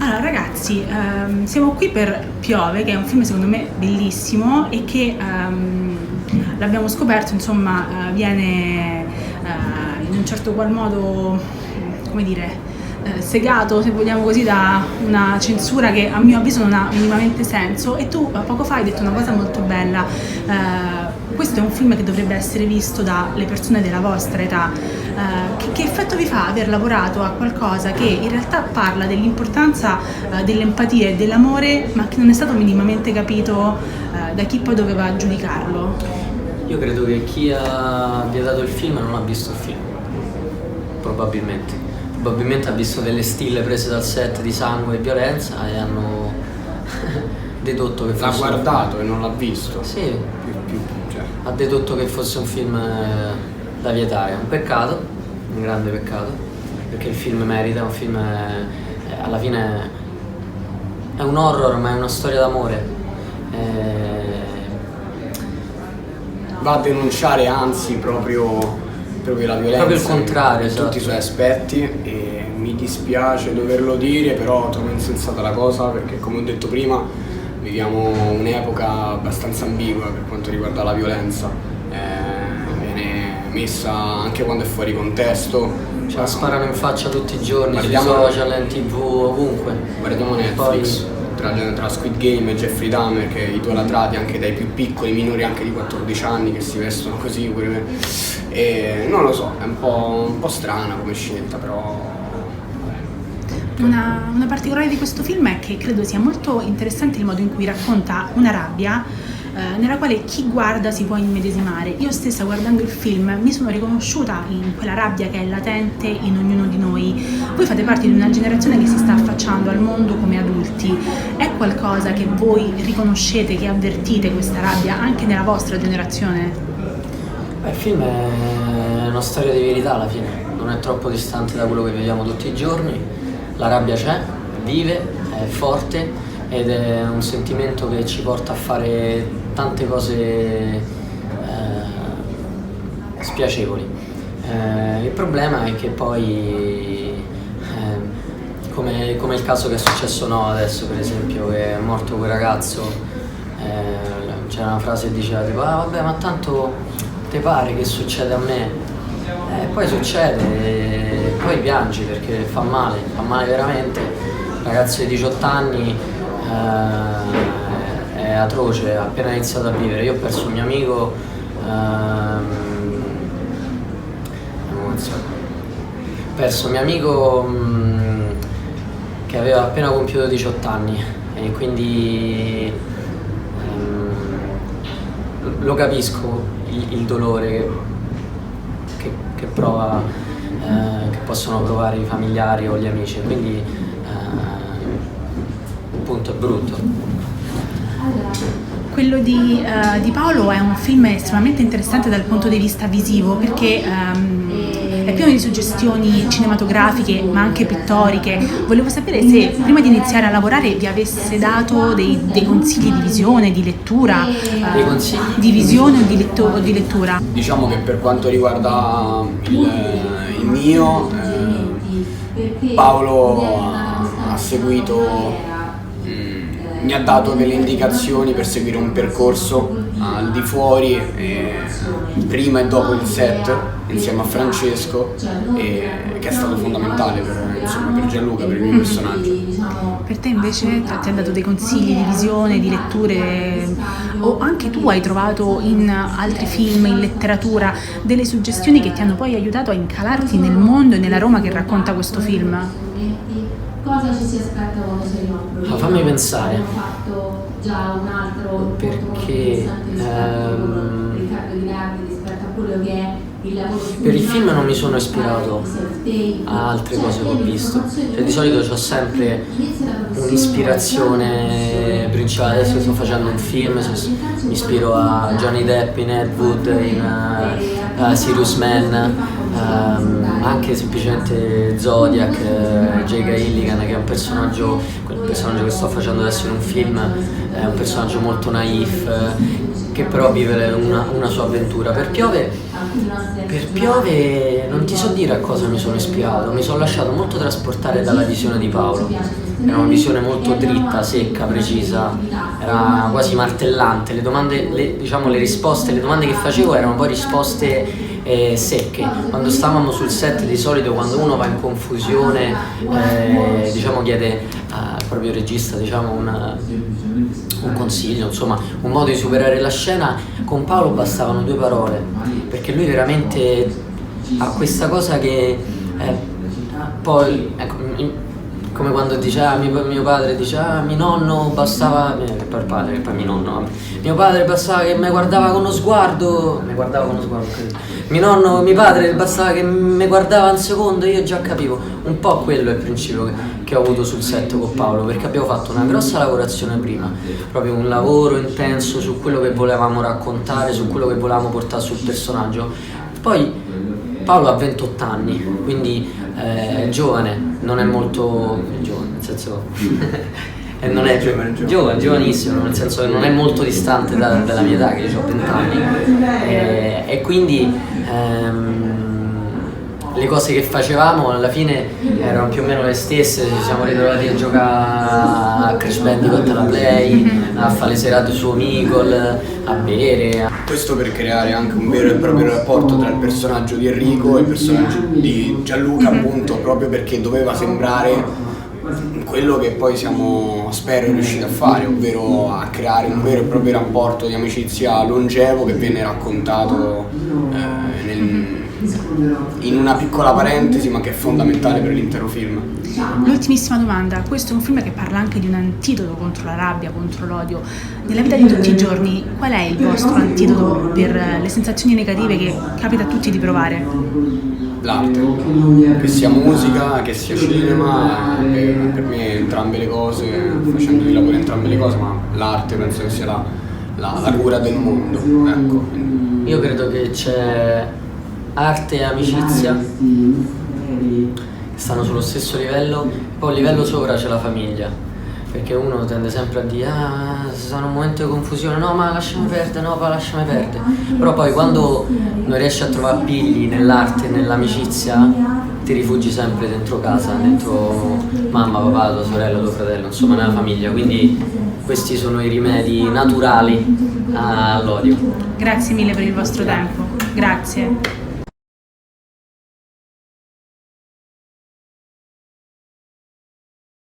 Allora ragazzi, siamo qui per Piove, che è un film secondo me bellissimo e che l'abbiamo scoperto, insomma, viene in un certo qual modo, come dire, segato, se vogliamo così, da una censura che a mio avviso non ha minimamente senso. E tu poco fa hai detto una cosa molto bella, questo è un film che dovrebbe essere visto dalle persone della vostra età. Che effetto vi fa aver lavorato a qualcosa che in realtà parla dell'importanza dell'empatia e dell'amore, ma che non è stato minimamente capito da chi poi doveva giudicarlo? Io credo che chi ha vietato il film non ha visto il film, probabilmente ha visto delle stille prese dal set di sangue e violenza e hanno dedotto che fosse... L'ha guardato e non l'ha visto? Sì, cioè. Ha dedotto che fosse un film da vietare. È un peccato, un grande peccato, perché il film merita, un film alla fine è un horror, ma è una storia d'amore. Va a denunciare anzi proprio la violenza, proprio il contrario, in tutti i suoi aspetti, e mi dispiace doverlo dire, però trovo insensata la cosa, perché come ho detto prima viviamo un'epoca abbastanza ambigua per quanto riguarda la violenza, viene messa anche quando è fuori contesto, la sparano in faccia tutti i giorni, sui social, in TV, ovunque. Guardiamo Netflix. Tra Squid Game e Jeffrey Dahmer, che idolatrati anche dai più piccoli, minori anche di 14 anni, che si vestono così pure me. E non lo so, è un po' strana come scelta, però... Una particolare di questo film è che credo sia molto interessante il modo in cui racconta una rabbia nella quale chi guarda si può immedesimare. Io stessa, guardando il film, mi sono riconosciuta in quella rabbia che è latente in ognuno di noi. Voi fate parte di una generazione che si sta affacciando al mondo come adulti. È qualcosa che voi riconoscete, che avvertite questa rabbia anche nella vostra generazione? Il film è una storia di verità alla fine, non è troppo distante da quello che vediamo tutti i giorni. La rabbia c'è, vive, è forte ed è un sentimento che ci porta a fare tante cose spiacevoli. Il problema è che poi, come il caso che è successo adesso, per esempio, che è morto quel ragazzo, c'era una frase che diceva tipo vabbè, ma tanto te pare che succede a me? Poi succede e poi piangi perché fa male veramente. Un ragazzo di 18 anni è atroce, ha appena iniziato a vivere. Io ho perso un mio amico, che aveva appena compiuto 18 anni e quindi lo capisco il dolore che prova, che possono provare i familiari o gli amici, quindi appunto è brutto. Quello di Paolo è un film estremamente interessante dal punto di vista visivo, perché è pieno di suggestioni cinematografiche ma anche pittoriche. Volevo sapere se prima di iniziare a lavorare vi avesse dato dei consigli di visione, di lettura, dei consigli? Di visione o di lettura. Diciamo che per quanto riguarda il mio, Paolo ha seguito, mi ha dato delle indicazioni per seguire un percorso al di fuori, prima e dopo il set, insieme a Francesco, che è stato fondamentale per Gianluca, per il mio personaggio. Per te invece ti ha dato dei consigli di visione, di letture, o anche tu hai trovato in altri film, in letteratura, delle suggestioni che ti hanno poi aiutato a incalarti nel mondo e nella Roma che racconta questo film? Cosa ci si aspetta quando si arriva a un progetto? Fammi pensare. Abbiamo fatto già un altro perché Riccardo Di Nardi rispetto a quello che è il lavoro per il film non mi sono ispirato a altre cose che ho visto, cioè di solito ho sempre un'ispirazione principale. Adesso sto facendo un film, mi ispiro a Johnny Depp in Ed Wood, in Serious Man, anche semplicemente Zodiac, J.K. Gyllenhaal, che è quel personaggio che sto facendo adesso in un film, è un personaggio molto naif, che però vive una sua avventura. Per Piove non ti so dire a cosa mi sono ispirato, mi sono lasciato molto trasportare dalla visione di Paolo. Era una visione molto dritta, secca, precisa, era quasi martellante. Le domande, le risposte, le domande che facevo erano poi risposte secche. Quando stavamo sul set, di solito quando uno va in confusione, chiede al proprio regista un consiglio, insomma un modo di superare la scena. Con Paolo bastavano 2 parole, perché lui veramente ha questa cosa che poi, ecco, come quando dice mio padre dice mio nonno bastava per padre e poi mio nonno, mio padre bastava che mi guardava con uno sguardo, mio padre bastava che mi guardava un secondo e io già capivo. Un po' quello è il principio che ho avuto sul set con Paolo, perché abbiamo fatto una grossa lavorazione prima, proprio un lavoro intenso su quello che volevamo raccontare, su quello che volevamo portare sul personaggio. Poi Paolo ha 28 anni, quindi è giovane, non è molto giovane, nel senso non è giovanissimo, nel senso che non è molto distante dalla mia età, che io ho 20 anni, e quindi le cose che facevamo alla fine erano più o meno le stesse. Ci siamo ritrovati a giocare a Crash Bandicoot alla Play, a fare le serate su Omegle, a bere. Questo per creare anche un vero e proprio rapporto tra il personaggio di Enrico e il personaggio di Gianluca, appunto, proprio perché doveva sembrare quello che poi spero, riusciti a fare, ovvero a creare un vero e proprio rapporto di amicizia longevo che viene raccontato in una piccola parentesi, ma che è fondamentale per l'intero film. L'ultimissima domanda: questo è un film che parla anche di un antidoto contro la rabbia, contro l'odio. Nella vita di tutti i giorni, qual è il vostro antidoto per le sensazioni negative che capita a tutti di provare? L'arte, che sia musica, che sia cinema, per me entrambe le cose, facendo il lavoro entrambe le cose, ma l'arte penso che sia la cura del mondo, ecco. Io credo che c'è arte e amicizia che stanno sullo stesso livello, poi a livello sopra c'è la famiglia, perché uno tende sempre a dire se sono un momento di confusione, no ma lasciami perdere, però poi quando non riesci a trovare appigli nell'arte e nell'amicizia ti rifugi sempre dentro casa, dentro mamma, papà, tua sorella, tuo fratello, insomma nella famiglia, quindi questi sono i rimedi naturali all'odio. Grazie mille per il vostro tempo, grazie.